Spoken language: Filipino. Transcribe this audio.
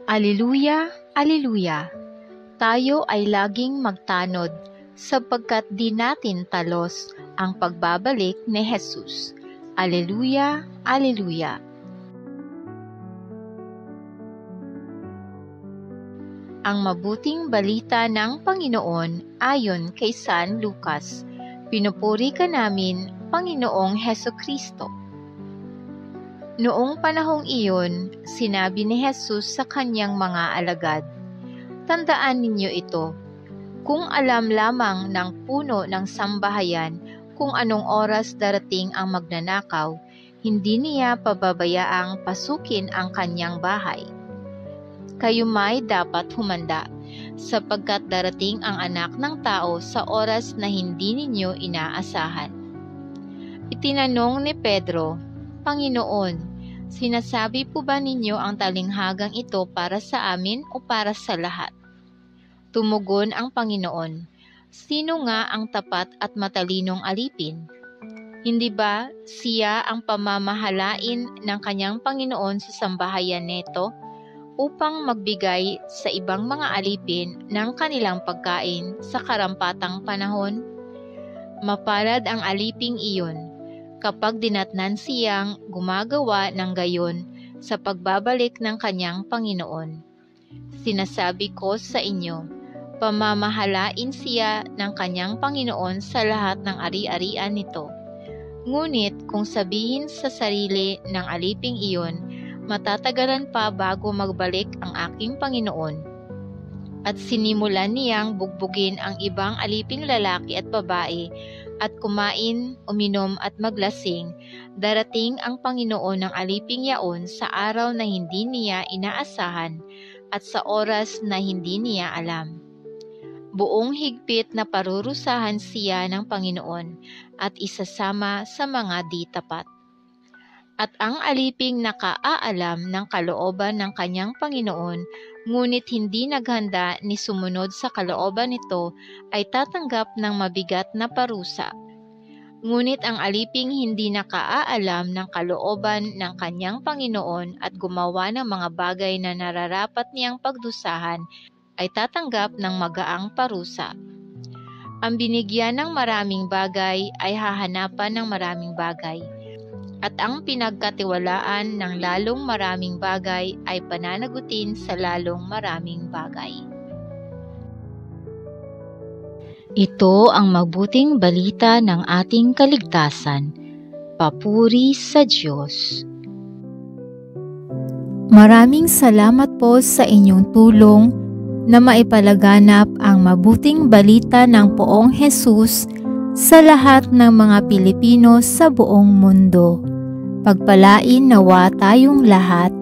Alleluia, Alleluia! Tayo ay laging magtanod sapagkat di natin talos ang pagbabalik ni Jesus. Alleluia, Alleluia! Ang mabuting balita ng Panginoon ayon kay San Lucas. Pinupuri ka namin, Panginoong Hesukristo. Noong panahong iyon, sinabi ni Jesus sa kanyang mga alagad, "Tandaan ninyo ito, kung alam lamang ng puno ng sambahayan kung anong oras darating ang magnanakaw, hindi niya pababayaang pasukin ang kanyang bahay. Kayo may dapat humanda, sapagkat darating ang Anak ng Tao sa oras na hindi ninyo inaasahan." Itinanong ni Pedro, "Panginoon, sinasabi po ba ninyo ang talinghagang ito para sa amin o para sa lahat?" Tumugon ang Panginoon, "Sino nga ang tapat at matalinong alipin? Hindi ba siya ang pamamahalain ng kanyang Panginoon sa sambahayan nito upang magbigay sa ibang mga alipin ng kanilang pagkain sa karampatang panahon? Mapalad ang aliping iyon kapag dinatnan siyang gumagawa ng gayon sa pagbabalik ng kanyang Panginoon. Sinasabi ko sa inyo, pamamahalain siya ng kanyang Panginoon sa lahat ng ari-arian nito. Ngunit kung sabihin sa sarili ng aliping iyon, matatagalan pa bago magbalik ang aking Panginoon, at sinimulan niyang bugbugin ang ibang aliping lalaki at babae, at kumain, uminom at maglasing, darating ang Panginoon ng aliping yaon sa araw na hindi niya inaasahan at sa oras na hindi niya alam. Buong higpit na parurusahan siya ng Panginoon at isasama sa mga di tapat. At ang aliping nakaalam ng kalooban ng kanyang Panginoon, ngunit hindi naghanda ni sumunod sa kalooban nito, ay tatanggap ng mabigat na parusa. Ngunit ang aliping hindi nakaalam ng kalooban ng kanyang Panginoon at gumawa ng mga bagay na nararapat niyang pagdusahan, ay tatanggap ng magaang parusa. Ang binigyan ng maraming bagay ay hahanapan ng maraming bagay, at ang pinagkatiwalaan ng lalong maraming bagay ay pananagutin sa lalong maraming bagay. Ito ang mabuting balita ng ating kaligtasan. Papuri sa Diyos. Maraming salamat po sa inyong tulong na maipalaganap ang mabuting balita ng Poong Jesus sa lahat ng mga Pilipino sa buong mundo. Pagpalain nawa tayong lahat.